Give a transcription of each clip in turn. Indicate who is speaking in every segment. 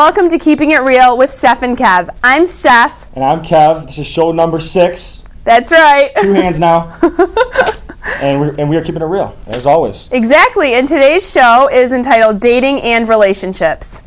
Speaker 1: Welcome to Keeping It Real with Steph and Kev. I'm Steph.
Speaker 2: And I'm Kev. This is show number 6.
Speaker 1: That's right.
Speaker 2: 2 hands now. and we are keeping it real, as always.
Speaker 1: Exactly. And today's show is entitled Dating and Relationships.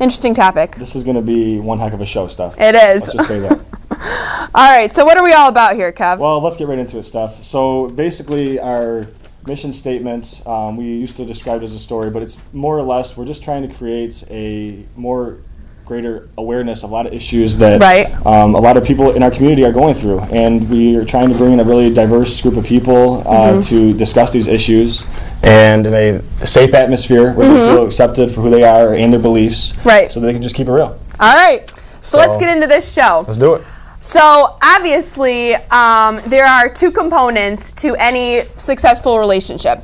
Speaker 1: Interesting topic.
Speaker 2: This is going to be one heck of a show, Steph.
Speaker 1: It is.
Speaker 2: Let's just say that.
Speaker 1: All right. So what are we all about here, Kev?
Speaker 2: Well, let's get right into it, Steph. So basically our mission statement, we used to describe it as a story, but it's more or less we're just trying to create a more greater awareness of a lot of issues that a lot of people in our community are going through. And we are trying to bring in a really diverse group of people to discuss these issues and in a safe atmosphere where they feel accepted for who they are and their beliefs so they can just keep it real.
Speaker 1: All right. So let's get into this show.
Speaker 2: Let's do it.
Speaker 1: So obviously, there are 2 components to any successful relationship.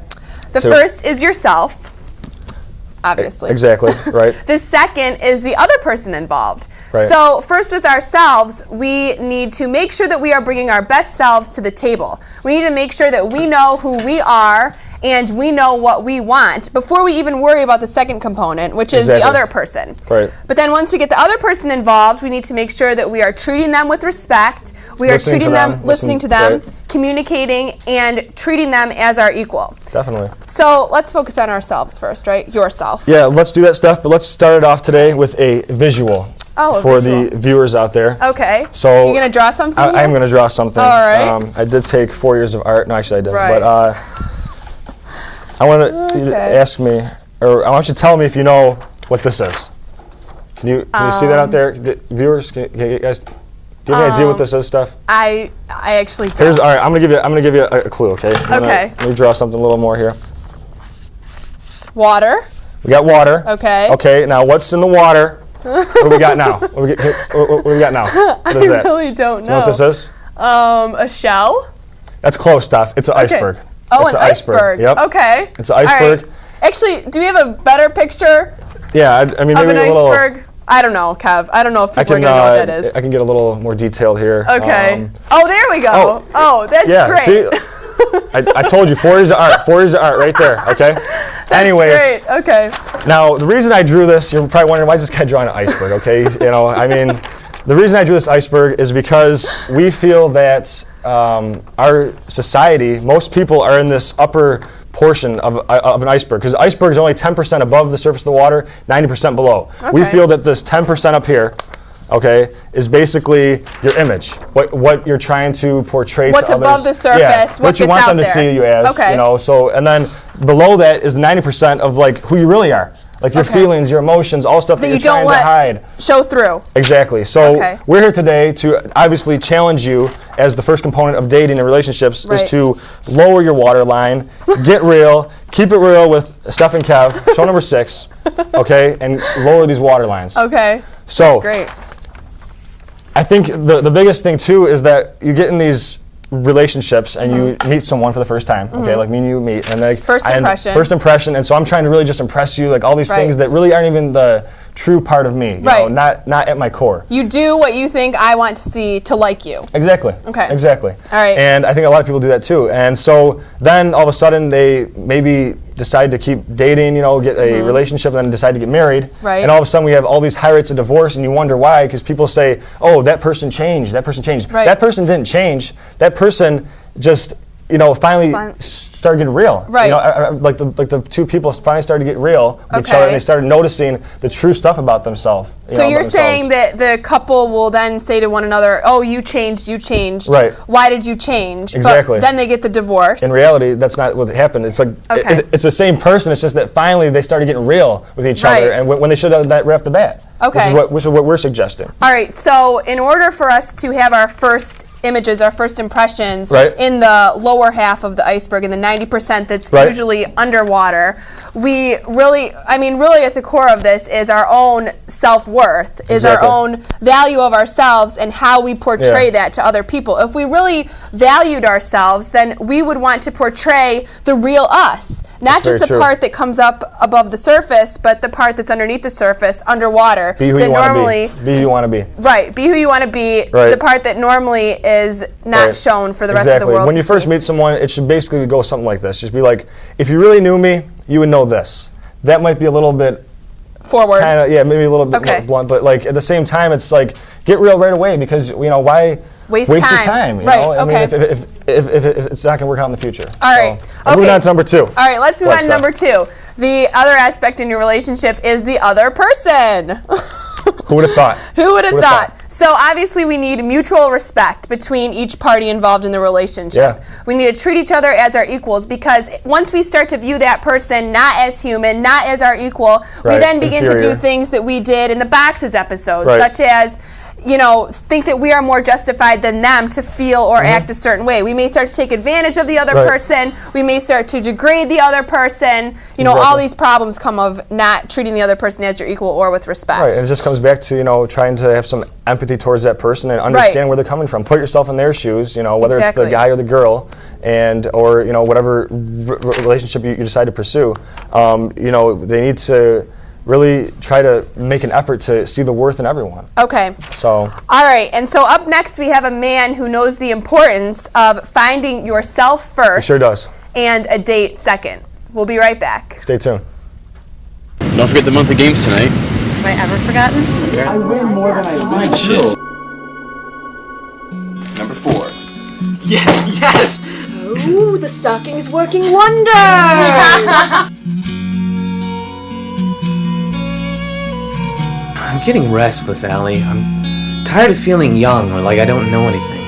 Speaker 1: The first is yourself, obviously.
Speaker 2: Exactly, right.
Speaker 1: The second is the other person involved.
Speaker 2: Right.
Speaker 1: So first with ourselves, we need to make sure that we are bringing our best selves to the table. We need to make sure that we know who we are and we know what we want before we even worry about the second component, which is the other person.
Speaker 2: Right.
Speaker 1: But then once we get the other person involved, we need to make sure that we are treating them with respect, we are treating them, listening to them, communicating, and treating them as our equal.
Speaker 2: Definitely.
Speaker 1: So let's focus on ourselves first, right? Yourself.
Speaker 2: Yeah, let's do that, Steph, but let's start it off today with a visual. For the viewers out there.
Speaker 1: Okay.
Speaker 2: So
Speaker 1: you're going to draw something?
Speaker 2: I am going to draw something.
Speaker 1: All right.
Speaker 2: I did take 4 years of art. No, actually I didn't. Right. But I want you to ask me, or I want you to tell me if you know what this is. Can you see that out there? Viewers, can you guys, do you have any idea what this is, Steph?
Speaker 1: I actually don't.
Speaker 2: All right, I'm gonna give you a clue, okay? Let me draw something a little more here.
Speaker 1: Water.
Speaker 2: We got water.
Speaker 1: Okay.
Speaker 2: Okay, now what's in the water? What do we got now? What do we got now? What is that?
Speaker 1: I really don't know.
Speaker 2: Do you know what this is?
Speaker 1: A shell?
Speaker 2: That's close, Steph. It's an iceberg.
Speaker 1: Oh, an iceberg.
Speaker 2: Yep.
Speaker 1: Okay.
Speaker 2: It's an iceberg.
Speaker 1: Right. Actually, do we have a better picture?
Speaker 2: Yeah, I mean, maybe
Speaker 1: of an
Speaker 2: a little.
Speaker 1: iceberg? I don't know, Kev. I don't know if people are going to know what that is.
Speaker 2: I can get a little more detailed here.
Speaker 1: Okay. Oh, there we go. Oh, that's great.
Speaker 2: See, I told you, 4 years of art. 4 years of art right there, okay? Anyways.
Speaker 1: Great. Okay.
Speaker 2: Now, the reason I drew this, you're probably wondering, why is this guy drawing an iceberg, okay? I mean, the reason I drew this iceberg is because we feel that our society, most people are in this upper portion of an iceberg, because the iceberg is only 10% above the surface of the water, 90% below. Okay. We feel that this 10% up here, okay, is basically your image, what you're trying to portray to others. What's above
Speaker 1: the surface,
Speaker 2: what you want them to see you as, so, and then below that is 90% of like who you really are, like your feelings, your emotions, all stuff that you're trying to hide.
Speaker 1: Show through.
Speaker 2: Exactly. So we're here today to obviously challenge you as the first component of dating and relationships is to lower your waterline, get real, keep it real with Steph and Kev, show number 6, okay, and lower these water lines.
Speaker 1: Okay.
Speaker 2: So
Speaker 1: that's great.
Speaker 2: I think the biggest thing too is that you get in these relationships and you meet someone for the first time, okay, like me and you meet, and like
Speaker 1: first
Speaker 2: impression, and so I'm trying to really just impress you, like all these things that really aren't even the true part of me, you know, not at my core.
Speaker 1: You do what you think I want to see to like you.
Speaker 2: Exactly.
Speaker 1: Okay.
Speaker 2: Exactly.
Speaker 1: All right.
Speaker 2: And I think a lot of people do that too, and so then all of a sudden they maybe decide to keep dating, get a relationship, and then decide to get married. Right. And all of a sudden we have all these high rates of divorce, and you wonder why, because people say, oh, that person changed, that person changed. Right. That person didn't change. That person just, finally started getting real.
Speaker 1: Right.
Speaker 2: Like the 2 people finally started to get real with each other, and they started noticing the true stuff about themselves.
Speaker 1: So you're saying that the couple will then say to one another, oh, you changed.
Speaker 2: Right.
Speaker 1: Why did you change?
Speaker 2: Exactly.
Speaker 1: But then they get the divorce.
Speaker 2: In reality, that's not what happened. It's like it's the same person. It's just that finally they started getting real with each other, and when they should have done that right off the bat.
Speaker 1: Okay.
Speaker 2: Which is what we're suggesting.
Speaker 1: All right. So in order for us to have our first images, our first impressions in the lower half of the iceberg, in the 90% that's usually underwater, we really at the core of this is our own self-worth, is our own value of ourselves and how we portray that to other people. If we really valued ourselves, then we would want to portray the real us, not just the part that comes up above the surface, but the part that's underneath the surface, underwater.
Speaker 2: Be who you want to be. Be who you want to be.
Speaker 1: Right. Be who you want to be. Right. The part that normally is not shown for the rest of the world.
Speaker 2: When you first meet someone, it should basically go something like this. Just be like, if you really knew me, you would know this. That might be a little bit
Speaker 1: forward.
Speaker 2: Kind of, yeah, maybe a little bit more blunt, but like at the same time, it's like get real right away because why waste your time? You know? I mean, if it's not gonna work out in the future.
Speaker 1: All right.
Speaker 2: Moving on to number 2.
Speaker 1: All right, let's move on to number 2. The other aspect in your relationship is the other person.
Speaker 2: Who would have thought?
Speaker 1: Who would have thought? So obviously we need mutual respect between each party involved in the relationship.
Speaker 2: Yeah.
Speaker 1: We need to treat each other as our equals because once we start to view that person not as human, not as our equal, we then begin to do things that we did in the Boxes episode, such as think that we are more justified than them to feel or act a certain way. We may start to take advantage of the other person. We may start to degrade the other person. All these problems come of not treating the other person as your equal or with respect.
Speaker 2: Right, and it just comes back to, trying to have some empathy towards that person and understand where they're coming from. Put yourself in their shoes, whether it's the guy or the girl, or whatever relationship you decide to pursue. They need to really try to make an effort to see the worth in everyone.
Speaker 1: Okay.
Speaker 2: So.
Speaker 1: All right, and so up next we have a man who knows the importance of finding yourself first.
Speaker 2: He sure does.
Speaker 1: And a date second. We'll be right back.
Speaker 2: Stay tuned.
Speaker 3: Don't forget the monthly games tonight.
Speaker 4: Have I ever forgotten?
Speaker 5: I win more than I win.
Speaker 3: Shit. Number 4.
Speaker 5: Yes!
Speaker 4: Ooh, the stocking's working wonders!
Speaker 5: I'm getting restless, Allie. I'm tired of feeling young or like I don't know anything.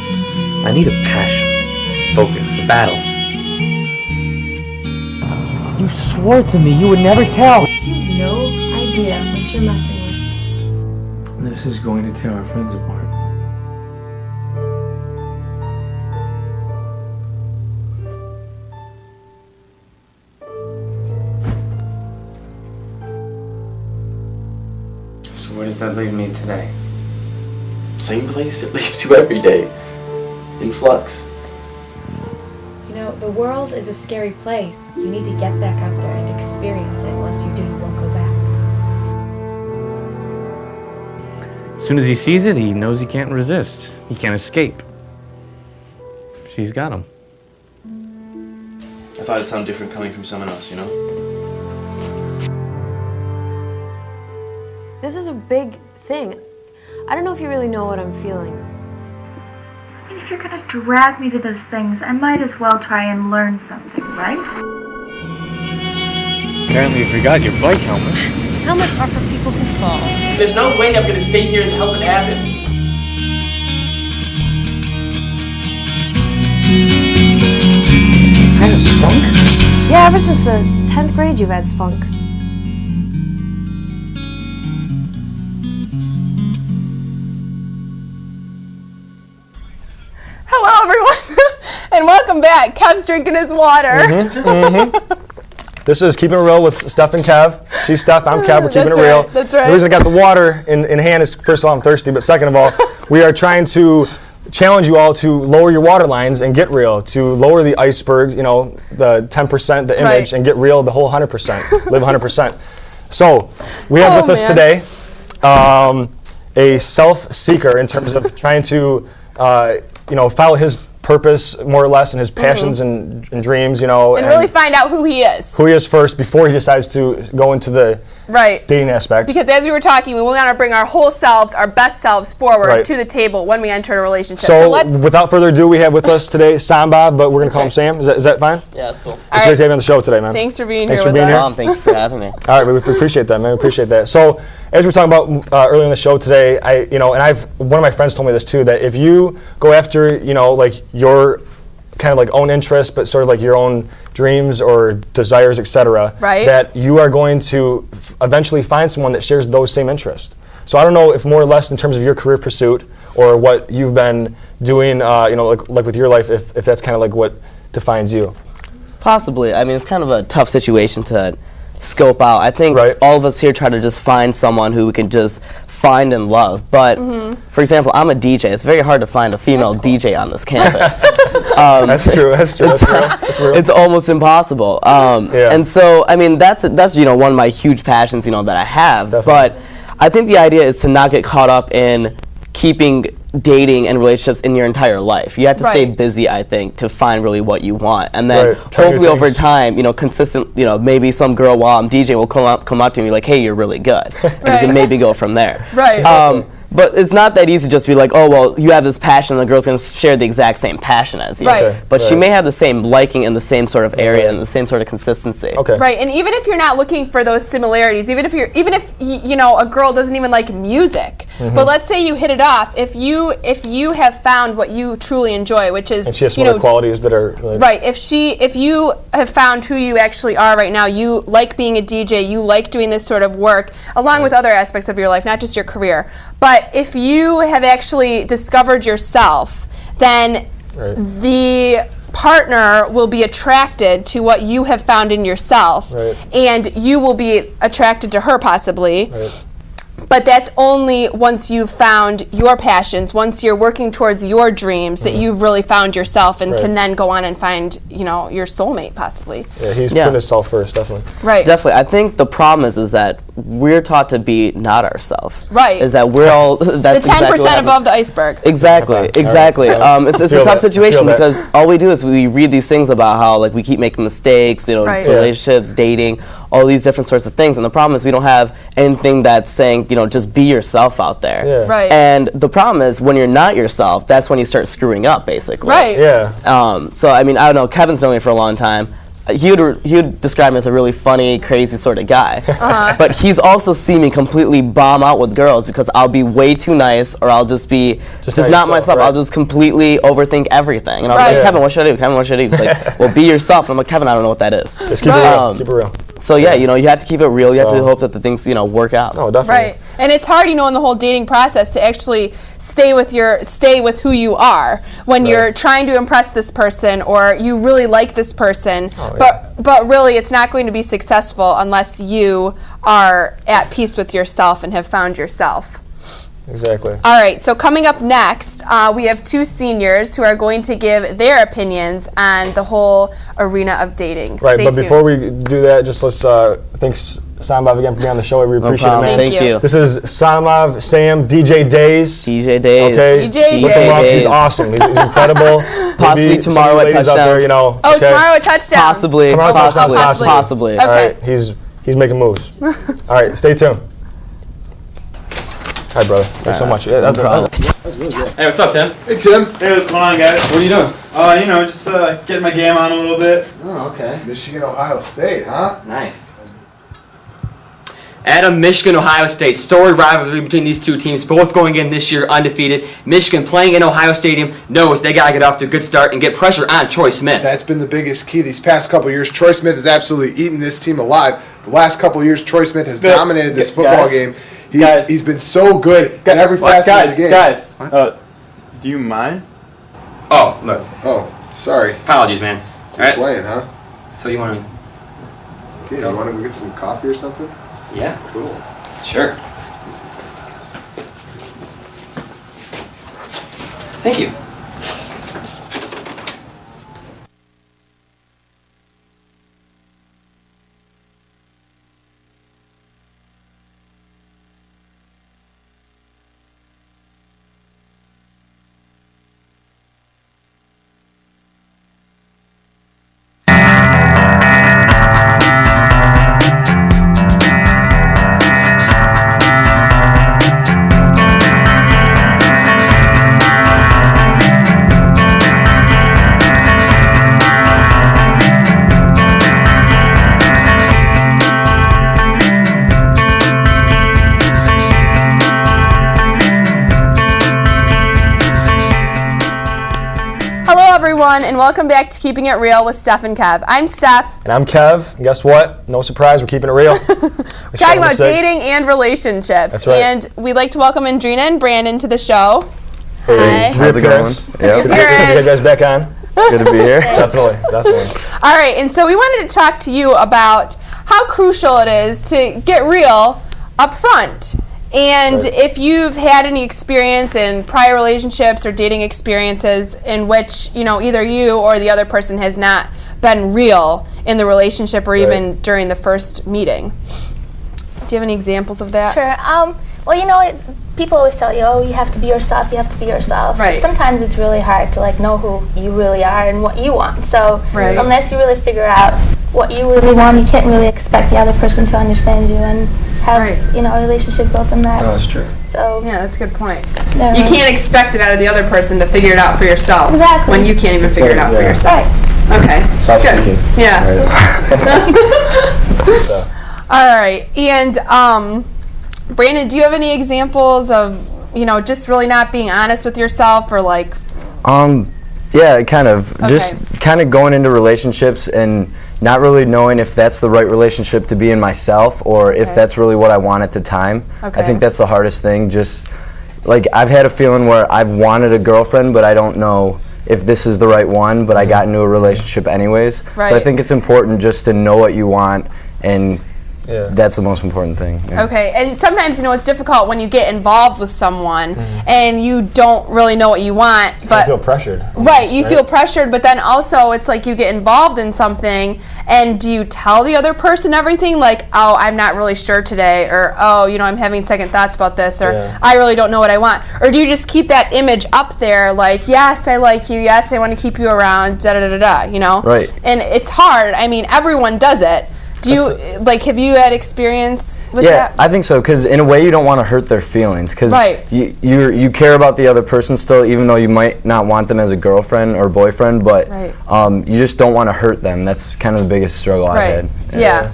Speaker 5: I need a passion, focus, a battle. You swore to me you would never tell.
Speaker 4: You have no idea what you're messing with.
Speaker 5: This is going to tear our friends apart. So where does that leave me today?
Speaker 3: Same place it leaves you every day. In flux.
Speaker 4: The world is a scary place. You need to get back out there and experience it. Once you do, you won't go back.
Speaker 5: As soon as he sees it, he knows he can't resist. He can't escape. She's got him.
Speaker 3: I thought it'd sound different coming from someone else,
Speaker 4: This is a big thing. I don't know if you really know what I'm feeling.
Speaker 6: If you're gonna drag me to those things, I might as well try and learn something, right?
Speaker 5: Apparently you forgot your bike helmet.
Speaker 4: Helmets are for people who fall.
Speaker 7: There's no way I'm gonna stay here and help it happen.
Speaker 5: Kind of spunk?
Speaker 4: Yeah, ever since the 10th grade you've had spunk.
Speaker 1: Hello, everyone, and welcome back. Kev's drinking his water.
Speaker 2: This is Keeping It Real with Steph and Kev. She's Steph, I'm Kev, we're keeping it real.
Speaker 1: That's right.
Speaker 2: The reason I got the water in hand is, first of all, I'm thirsty, but second of all, we are trying to challenge you all to lower your water lines and get real, to lower the iceberg, the 10%, the image, and get real, the whole 100%, live 100%. So, we have with us today a self-seeker in terms of trying to follow his purpose more or less and his passions and dreams, and
Speaker 1: really find out who he is.
Speaker 2: Who he is first before he decides to go into the dating aspect.
Speaker 1: Because as we were talking, we want to bring our whole selves, our best selves forward to the table when we enter a relationship.
Speaker 2: So without further ado, we have with us today Samba, but we're going to call him Sam. Is that fine?
Speaker 7: Yeah, that's cool.
Speaker 2: It's great to have you on the show today, man.
Speaker 1: Thanks for being
Speaker 2: here
Speaker 1: with us.
Speaker 7: Mom, thank you for having me.
Speaker 2: All right, we appreciate that, man. We appreciate that. So as we were talking about earlier in the show today, one of my friends told me this too, that if you go after, your kind of own interests, but sort of your own dreams or desires, etc., that you are going to eventually find someone that shares those same interests. So I don't know if more or less in terms of your career pursuit or what you've been doing, like with your life, if that's kind of what defines you.
Speaker 7: Possibly. I mean, it's kind of a tough situation to scope out. I think all of us here try to just find someone who we can just find and love. But, for example, I'm a DJ. It's very hard to find a female DJ on this campus.
Speaker 2: That's true. That's real.
Speaker 7: It's almost impossible. And so, I mean, that's one of my huge passions, that I have.
Speaker 2: Definitely.
Speaker 7: But I think the idea is to not get caught up in keeping dating and relationships in your entire life. You have to stay busy, I think, to find really what you want. And then hopefully over time, consistent, maybe some girl while I'm DJing will come up to me like, hey, you're really good. And you can maybe go from there.
Speaker 1: Right.
Speaker 7: But it's not that easy just to be like, oh, well, you have this passion, and the girl's going to share the exact same passion as you.
Speaker 1: Right.
Speaker 7: But she may have the same liking in the same sort of area and the same sort of consistency.
Speaker 1: Right, and even if you're not looking for those similarities, even if a girl doesn't even like music, but let's say you hit it off, if you have found what you truly enjoy, which is,
Speaker 8: and she has some other qualities that are
Speaker 1: right. If you have found who you actually are right now, you like being a DJ, you like doing this sort of work, along with other aspects of your life, not just your career. But if you have actually discovered yourself, then the partner will be attracted to what you have found in yourself, and you will be attracted to her possibly. But that's only once you've found your passions, once you're working towards your dreams, that you've really found yourself and can then go on and find, your soulmate possibly.
Speaker 8: Yeah, he's putting himself first, definitely.
Speaker 1: Right.
Speaker 7: Definitely. I think the problem is that we're taught to be not ourselves.
Speaker 1: Right.
Speaker 7: Is that we're all, that's
Speaker 1: the 10%
Speaker 7: exactly
Speaker 1: above the iceberg.
Speaker 7: Exactly, exactly. It's a tough situation because all we do is we read these things about how we keep making mistakes, relationships, dating, all these different sorts of things, and the problem is we don't have anything that's saying, just be yourself out there.
Speaker 8: Yeah.
Speaker 1: Right.
Speaker 7: And the problem is when you're not yourself, that's when you start screwing up, basically.
Speaker 1: Right.
Speaker 8: Yeah.
Speaker 7: So I mean, I don't know. Kevin's known me for a long time. He would describe me as a really funny, crazy sort of guy. But he's also seen me completely bomb out with girls because I'll be way too nice, or I'll just be just not myself. I'll just completely overthink everything. And I'll be like, Kevin, what should I do? Kevin, what should I do? He's like, well, be yourself. And I'm like, Kevin, I don't know what that is.
Speaker 8: Just keep it real. Keep it real.
Speaker 7: So yeah, you have to keep it real. You have to hope that the things work out.
Speaker 8: Oh, definitely.
Speaker 1: Right, and it's hard, in the whole dating process to actually stay with who you are when you're trying to impress this person or you really like this person. But really, it's not going to be successful unless you are at peace with yourself and have found yourself.
Speaker 8: Exactly.
Speaker 1: All right, so coming up next, we have two seniors who are going to give their opinions on the whole arena of dating.
Speaker 8: Right,
Speaker 1: Stay
Speaker 8: but
Speaker 1: tuned.
Speaker 8: before we do that, just let's thank Sambav again for being on the show. We appreciate it, man.
Speaker 7: Thank you.
Speaker 8: This is Sambav, Sam, DJ Days.
Speaker 7: DJ Days.
Speaker 8: Okay.
Speaker 1: DJ
Speaker 8: Look him up.
Speaker 7: Days.
Speaker 8: He's awesome. He's incredible.
Speaker 7: Possibly
Speaker 8: Maybe
Speaker 7: tomorrow
Speaker 8: some
Speaker 7: at
Speaker 8: ladies out there,
Speaker 7: Touchdowns.
Speaker 1: Oh, tomorrow at Touchdowns.
Speaker 7: Possibly.
Speaker 8: Tomorrow at Touchdowns,
Speaker 7: Possibly.
Speaker 1: Okay.
Speaker 8: All right, he's making moves. All right, stay tuned. Hi, brother. Thanks so much.
Speaker 3: Hey, what's up, Tim?
Speaker 9: Hey, Tim. Hey, what's going on, guys?
Speaker 3: What are you doing?
Speaker 9: Just getting my game on a little bit.
Speaker 3: Oh, okay.
Speaker 9: Michigan, Ohio State, huh?
Speaker 3: Nice. Adam, Michigan, Ohio State. Storied rivalry between these two teams, both going in this year undefeated. Michigan playing in Ohio Stadium knows they got to get off to a good start and get pressure on Troy Smith.
Speaker 9: That's been the biggest key these past couple of years. Troy Smith has absolutely eaten this team alive. The last couple of years, Troy Smith has dominated this football game. He's been so good at every facet of the game.
Speaker 10: Guys, do you mind?
Speaker 3: Oh, look.
Speaker 9: Oh, sorry.
Speaker 3: Apologies, man. All right.
Speaker 9: Playing, huh?
Speaker 3: So you want to...
Speaker 9: Okay, you want to go get some coffee or something?
Speaker 3: Yeah.
Speaker 9: Cool.
Speaker 3: Sure. Thank you.
Speaker 1: And welcome back to Keeping It Real with Steph and Kev. I'm Steph.
Speaker 8: And I'm Kev. And guess what? No surprise, we're keeping it real.
Speaker 1: Talking about dating and relationships.
Speaker 8: That's right.
Speaker 1: And we'd like to welcome Andrina and Brandon to the show.
Speaker 8: Hey,
Speaker 10: how's it going?
Speaker 8: Good to get you guys back on.
Speaker 10: Good to be here.
Speaker 8: Definitely.
Speaker 1: All right, and so we wanted to talk to you about how crucial it is to get real up front. And if you've had any experience in prior relationships or dating experiences in which, either you or the other person has not been real in the relationship or even during the first meeting. Do you have any examples of that?
Speaker 11: Sure. Well, people always tell you, oh, you have to be yourself, you have to be yourself.
Speaker 1: Right.
Speaker 11: But sometimes it's really hard to like know who you really are and what you want. So unless you really figure out what you really want, you can't really expect the other person to understand you and have a relationship built on that.
Speaker 8: No, that's true.
Speaker 11: So
Speaker 1: yeah, that's a good point. You can't expect it out of the other person to figure it out for yourself.
Speaker 11: Exactly.
Speaker 1: When you can't even figure it out for yourself.
Speaker 11: Right.
Speaker 1: Okay.
Speaker 8: Self-seeking.
Speaker 1: Good. Yeah. All right. And Brandon, do you have any examples of, just really not being honest with yourself or like?
Speaker 10: Yeah, kind of.
Speaker 1: Okay.
Speaker 10: Just kind of going into relationships and not really knowing if that's the right relationship to be in myself or if that's really what I want at the time.
Speaker 1: Okay.
Speaker 10: I think that's the hardest thing. Just like I've had a feeling where I've wanted a girlfriend, but I don't know if this is the right one, but I got into a relationship anyways.
Speaker 1: Right.
Speaker 10: So I think it's important just to know what you want, and that's the most important thing. Yeah.
Speaker 1: Okay, and sometimes it's difficult when you get involved with someone and you don't really know what you want, but
Speaker 8: You feel pressured.
Speaker 1: right, you feel pressured, but then also it's like you get involved in something, and do you tell the other person everything, like, oh, I'm not really sure today, or oh, I'm having second thoughts about this, or I really don't know what I want, or do you just keep that image up there, like, yes, I like you, yes, I want to keep you around, da da da da,
Speaker 10: Right.
Speaker 1: And it's hard. I mean, everyone does it. Do you have you had experience with that?
Speaker 10: Yeah, I think so, because in a way you don't want to hurt their feelings, because
Speaker 1: Right.
Speaker 10: you care about the other person still, even though you might not want them as a girlfriend or boyfriend, but you just don't want to hurt them. That's kind of the biggest struggle I had.
Speaker 1: Yeah.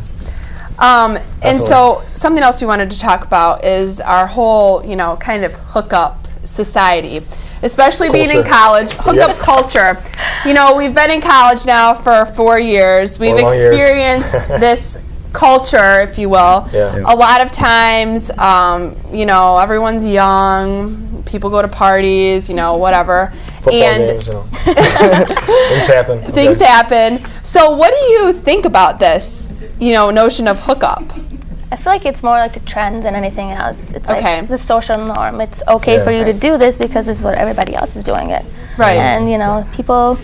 Speaker 1: And so something else we wanted to talk about is our whole, kind of hookup society. Especially being in college, hookup culture. We've been in college now for 4 years. We've experienced this culture, if you will.
Speaker 8: Yeah.
Speaker 1: A lot of times, everyone's young, people go to parties, whatever.
Speaker 8: Football games, things happen.
Speaker 1: Things happen. So what do you think about this, notion of hookup?
Speaker 11: I feel like it's more like a trend than anything else. It's
Speaker 1: Okay.
Speaker 11: like the social norm. It's okay for you to do this because it's what everybody else is doing it.
Speaker 1: Right.
Speaker 11: And, people,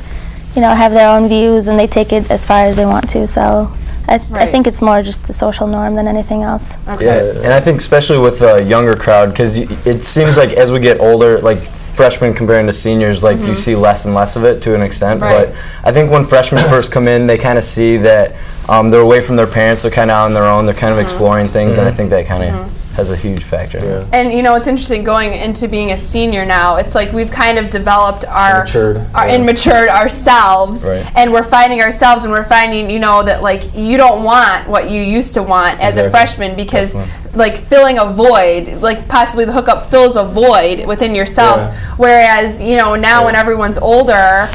Speaker 11: have their own views and they take it as far as they want to. So I think it's more just a social norm than anything else.
Speaker 1: Okay.
Speaker 10: Yeah, and I think especially with a younger crowd, because it seems like as we get older, like freshmen comparing to seniors, like you see less and less of it to an extent.
Speaker 1: Right.
Speaker 10: But I think when freshmen first come in, they kind of see that they're away from their parents, they're kind of on their own, they're kind of exploring things, and I think that kind of has a huge factor.
Speaker 8: Yeah.
Speaker 1: And it's interesting going into being a senior now. It's like we've kind of developed and matured ourselves, and we're finding ourselves, and we're finding that like you don't want what you used to want as a freshman, because like filling a void, like possibly the hookup fills a void within yourselves. Whereas now when everyone's older,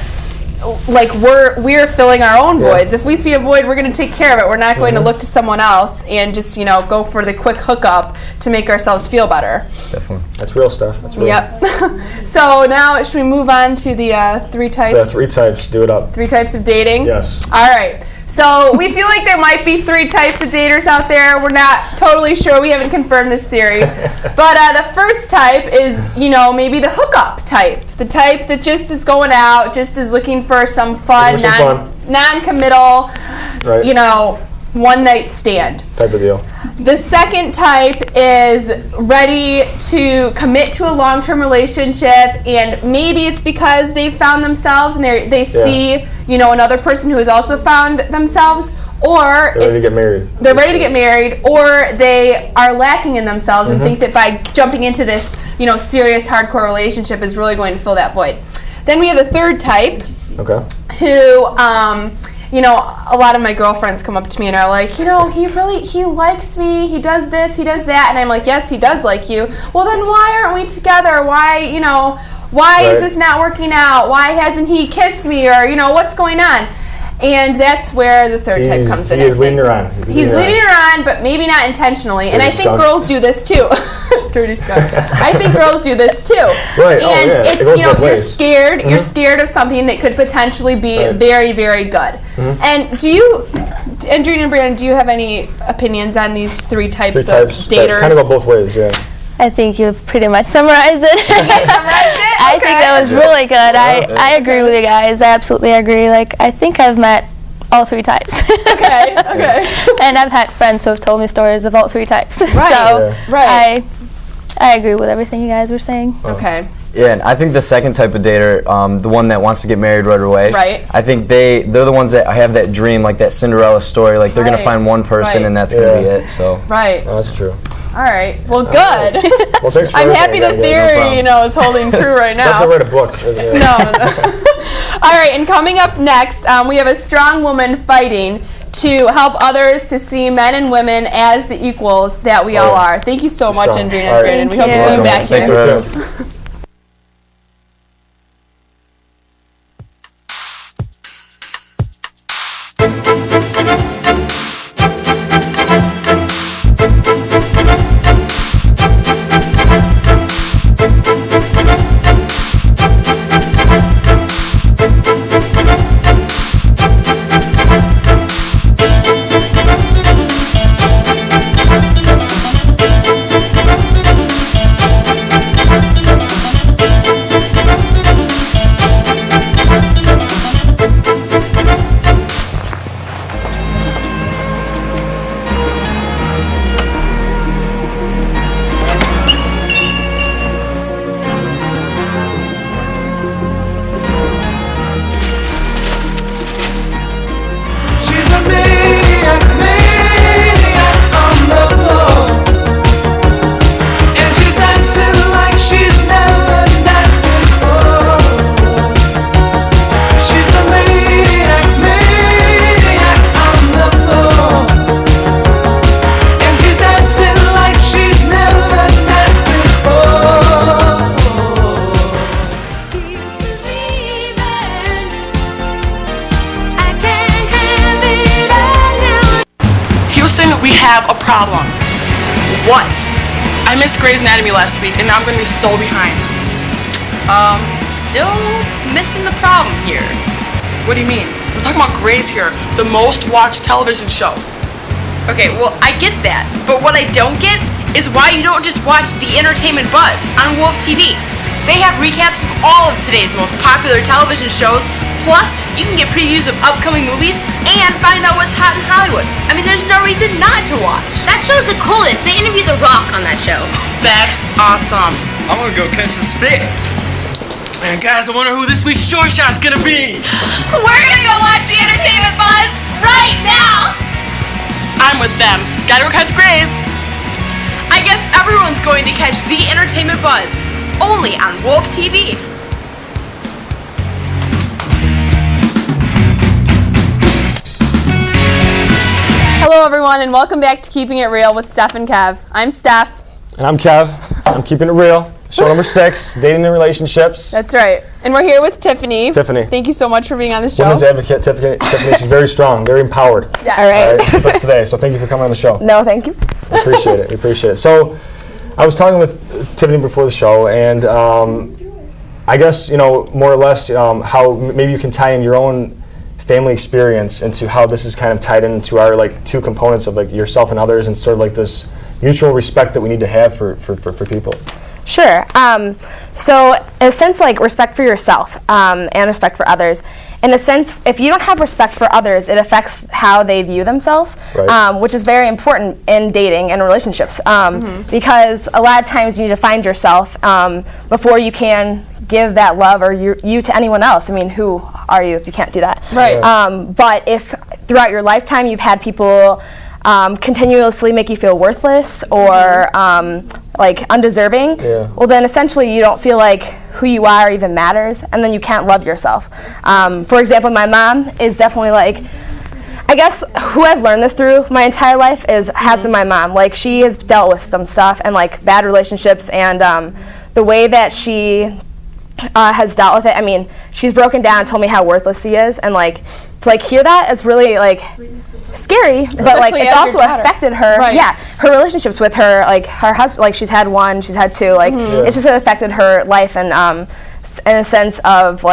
Speaker 1: like we're filling our own voids. If we see a void, we're going to take care of it. We're not going to look to someone else and just go for the quick hookup to make ourselves feel better.
Speaker 10: Definitely.
Speaker 8: That's real stuff. That's real.
Speaker 1: Yep. So now should we move on to the 3 types?
Speaker 8: The 3 types. Do it up.
Speaker 1: 3 types of dating?
Speaker 8: Yes.
Speaker 1: All right. So we feel like there might be 3 types of daters out there. We're not totally sure. We haven't confirmed this theory. But the first type is, maybe the hookup type. The type that just is going out, just is looking for some fun, non-committal, one-night stand.
Speaker 8: Type of deal.
Speaker 1: The second type is ready to commit to a long-term relationship, and maybe it's because they've found themselves and they see, another person who has also found themselves, or
Speaker 8: they're ready to get married.
Speaker 1: They're ready to get married, or they are lacking in themselves and think that by jumping into this, serious, hardcore relationship is really going to fill that void. Then we have the third type, who a lot of my girlfriends come up to me and are like, he likes me, he does this, he does that, and I'm like, yes, he does like you. Well, then why aren't we together? Why, is this not working out? Why hasn't he kissed me? Or, what's going on? And that's where the third type comes in.
Speaker 8: He's leading her on.
Speaker 1: He's leading her on, but maybe not intentionally. And I think girls do this too. Dirty skunk. I think girls do this too.
Speaker 8: Right.
Speaker 1: And it's, you're scared. You're
Speaker 8: Mm-hmm.
Speaker 1: scared of something that could potentially be very, very good.
Speaker 8: Mm-hmm.
Speaker 1: And do you, Andrea and Brianna, do you have any opinions on these 3 types of daters?
Speaker 8: Kind of go both ways, yeah.
Speaker 11: I think you've pretty much summarized it. I think that was really good. I agree with you guys. I absolutely agree. Like, I think I've met all 3 types.
Speaker 1: Okay.
Speaker 11: And I've had friends who have told me stories of all 3 types.
Speaker 1: Right.
Speaker 11: So
Speaker 1: right.
Speaker 11: I agree with everything you guys were saying.
Speaker 1: Okay.
Speaker 10: Yeah, and I think the second type of dater, the one that wants to get married right away.
Speaker 1: Right.
Speaker 10: I think they're the ones that have that dream, like that Cinderella story. Like they're gonna find one person and that's gonna be it. So.
Speaker 1: Right.
Speaker 8: No, that's true.
Speaker 1: All right. Well, good.
Speaker 8: Well, thanks for
Speaker 1: I'm happy the theory, is holding true right now.
Speaker 8: Definitely write a book.
Speaker 1: No. All right, and coming up next, we have a strong woman fighting to help others to see men and women as the equals that we all are. Thank you so much, Andrina and Brandon. We hope to see you back here.
Speaker 10: Thanks for having us.
Speaker 12: What? I missed Grey's Anatomy last week, and now I'm going to be so behind. Still missing the problem here. What do you mean? We're talking about Grey's here, the most watched television show.
Speaker 13: Okay, well, I get that, but what I don't get is why you don't just watch The Entertainment Buzz on Wolf TV. They have recaps of all of today's most popular television shows, plus you can get previews of upcoming movies and find out what's hot in Hollywood. I mean, there's no reason not to watch.
Speaker 14: That show's the coolest. They interviewed The Rock on that show.
Speaker 12: That's awesome.
Speaker 3: I'm gonna go catch a spit. Man, guys, I wonder who this week's short shot's gonna be.
Speaker 13: We're gonna go watch The Entertainment Buzz right now.
Speaker 12: I'm with them. Gotta go catch Grey's.
Speaker 13: I guess everyone's going to catch The Entertainment Buzz, only on Wolf TV.
Speaker 1: Hello, everyone, and welcome back to Keeping It Real with Steph and Kev. I'm Steph.
Speaker 8: And I'm Kev. I'm keeping it real. Show number 6, dating and relationships.
Speaker 1: That's right. And we're here with Tiffany.
Speaker 8: Tiffany.
Speaker 1: Thank you so much for being on the show.
Speaker 8: Women's advocate, Tiffany. She's very strong, very empowered.
Speaker 1: Yeah.
Speaker 6: All right.
Speaker 8: With us today. So thank you for coming on the show.
Speaker 6: No, thank you.
Speaker 8: We appreciate it. We appreciate it. So I was talking with Tiffany before the show, and I guess, more or less how maybe you can tie in your own family experience into how this is kind of tied into our two components of yourself and others, and sort of this mutual respect that we need to have for people.
Speaker 6: Sure. So in a sense, respect for yourself and respect for others. In a sense, if you don't have respect for others, it affects how they view themselves, right. Which is very important in dating and relationships, because a lot of times you need to find yourself before you can give that love or you to anyone else. I mean, who are you if you can't do that?
Speaker 1: Right.
Speaker 6: But if throughout your lifetime you've had people continuously make you feel worthless or undeserving, well then essentially you don't feel like who you are even matters, and then you can't love yourself. For example, my mom is definitely I guess who I've learned this through my entire life has been my mom. She has dealt with some stuff and bad relationships, and the way that she has dealt with it, I mean, she's broken down and told me how worthless she is, and to hear that, it's really scary, but it's also affected her.
Speaker 1: Right.
Speaker 6: Yeah, her relationships with her her husband, she's had one, she's had two, it's just affected her life, and in a sense of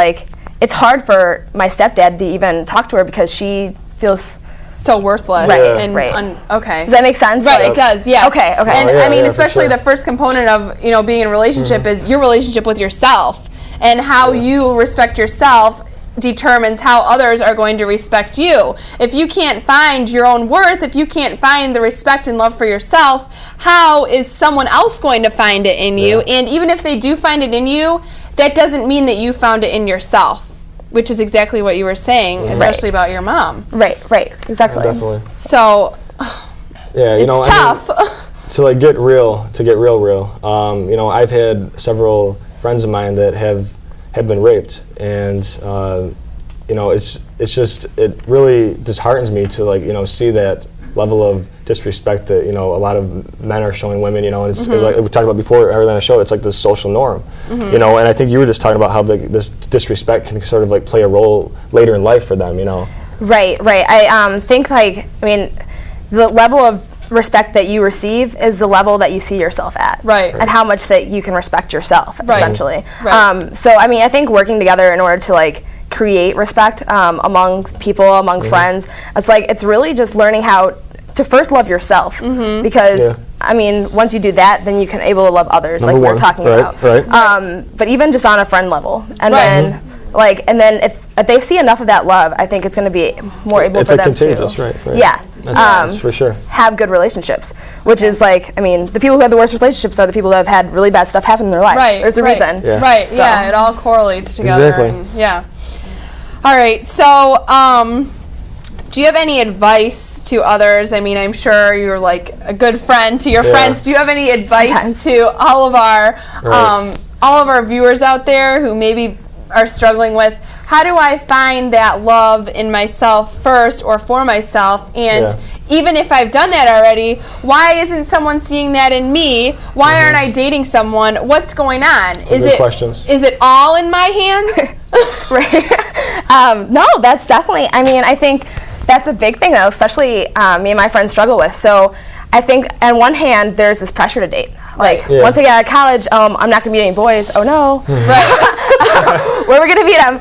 Speaker 6: it's hard for my stepdad to even talk to her because she feels
Speaker 1: so worthless.
Speaker 6: Right.
Speaker 1: And okay.
Speaker 6: Does that make sense?
Speaker 1: Right, it does. Yeah.
Speaker 6: Okay.
Speaker 1: And I mean, especially the first component of being in a relationship is your relationship with yourself and how you respect yourself determines how others are going to respect you. If you can't find your own worth, if you can't find the respect and love for yourself, how is someone else going to find it in you? And even if they do find it in you, that doesn't mean that you found it in yourself, which is exactly what you were saying, especially about your mom.
Speaker 6: Right, exactly.
Speaker 8: Definitely.
Speaker 1: So, it's tough.
Speaker 8: To get real. I've had several friends of mine that have been raped, and it really disheartens me to see that level of disrespect that a lot of men are showing women. And it's like we talked about before earlier on the show. It's like this social norm. And I think you were just talking about how this disrespect can sort of play a role later in life for them.
Speaker 6: Right. I think the level of respect that you receive is the level that you see yourself at, and how much that you can respect yourself, essentially. So I think working together in order to create respect among people, among friends, it's really just learning how to first love yourself, because once you do that, then you can able to love others, like we were talking about. But even just on a friend level, and then if they see enough of that love, I think it's going to be more able for them to
Speaker 8: for sure
Speaker 6: have good relationships, which is the people who have the worst relationships are the people that have had really bad stuff happen in their life. There's a reason.
Speaker 1: It all correlates together.
Speaker 8: Exactly.
Speaker 1: All right, so do you have any advice to others? I'm sure you're a good friend to your friends. Do you have any advice to all of our viewers out there who maybe are struggling with, how do I find that love in myself first or for myself? And even if I've done that already, why isn't someone seeing that in me? Why aren't I dating someone? What's going on? Is it all in my hands?
Speaker 6: No, that's definitely, I think that's a big thing, though, especially me and my friends struggle with. So I think on one hand, there's this pressure to date. Once I get out of college, I'm not going to meet any boys. Oh, no. Where are we going to meet them?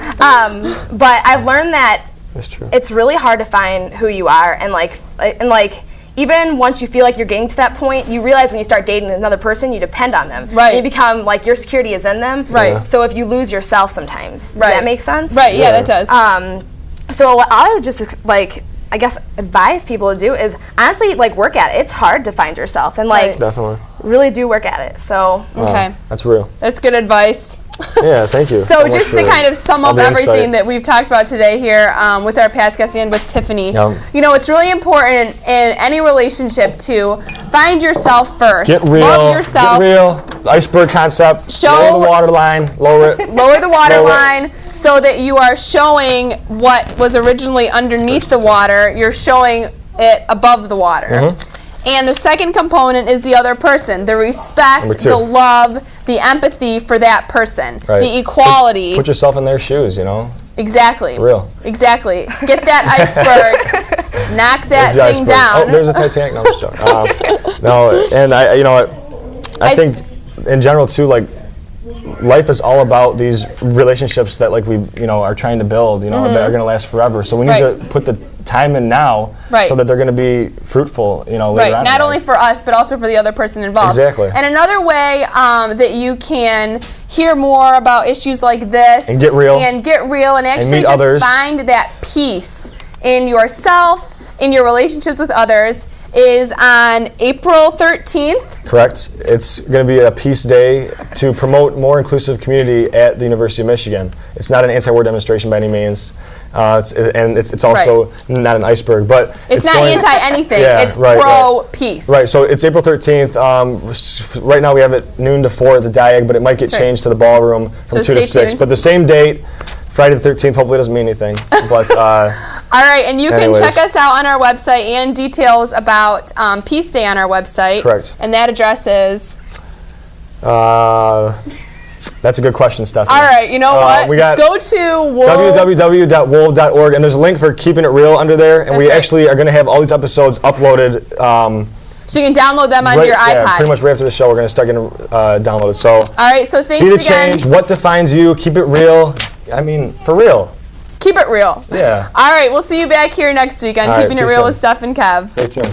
Speaker 6: But I've learned that it's really hard to find who you are. And even once you feel like you're getting to that point, you realize when you start dating another person, you depend on them. And you become your security is in them. So if you lose yourself sometimes, does that make sense?
Speaker 1: That does.
Speaker 6: So what I would just advise people to do is honestly work at it. It's hard to find yourself, and
Speaker 8: definitely
Speaker 6: really do work at it. So
Speaker 8: that's real.
Speaker 1: That's good advice.
Speaker 8: Yeah, thank you.
Speaker 1: So just to kind of sum up everything that we've talked about today here with our past guest and with Tiffany, it's really important in any relationship to find yourself first.
Speaker 8: Get real.
Speaker 1: Love yourself.
Speaker 8: Get real. The iceberg concept.
Speaker 1: Lower
Speaker 8: the water line. Lower it.
Speaker 1: Lower the water line so that you are showing what was originally underneath the water. You're showing it above the water. And the second component is the other person, the respect, the love, the empathy for that person, the equality.
Speaker 8: Put yourself in their shoes,
Speaker 1: Exactly.
Speaker 8: Real.
Speaker 1: Exactly. Get that iceberg, knock that thing down.
Speaker 8: Oh, there's a Titanic. No, I'm just joking. No, and I think in general too, life is all about these relationships that we are trying to build, that are going to last forever. So we need to put the time in now so that they're going to be fruitful, later on.
Speaker 1: Not only for us, but also for the other person involved.
Speaker 8: Exactly.
Speaker 1: And another way that you can hear more about issues like this
Speaker 8: and get real
Speaker 1: and actually just others. Find that peace in yourself, in your relationships with others, is on April 13th.
Speaker 8: Correct. It's going to be a peace day to promote more inclusive community at the University of Michigan. It's not an anti-war demonstration by any means, it's also not an iceberg, but
Speaker 1: it's not anti-anything. It's pro-peace.
Speaker 8: Right. So it's April 13th. Right now we have it noon to 4 at the Diag, but it might get changed to the ballroom from 2 to 6.
Speaker 1: Tuned.
Speaker 8: But the same date, Friday the 13th. Hopefully it doesn't mean anything, but.
Speaker 1: All right, and you can check us out on our website and details about Peace Day on our website.
Speaker 8: Correct.
Speaker 1: And that address is?
Speaker 8: That's a good question, Stephanie.
Speaker 1: All right, you know what? Go to
Speaker 8: www.wolv.org, and there's a link for Keeping It Real under there, and we actually are going to have all these episodes uploaded.
Speaker 1: So you can download them onto your iPod.
Speaker 8: Yeah, pretty much right after the show, we're going to start getting downloaded. So.
Speaker 1: All right, so thanks again.
Speaker 8: Be the change. What defines you? Keep it real. For real.
Speaker 1: Keep it real.
Speaker 8: Yeah.
Speaker 1: All right, we'll see you back here next week on Keeping It Real with Steph and Kev.
Speaker 8: Stay tuned.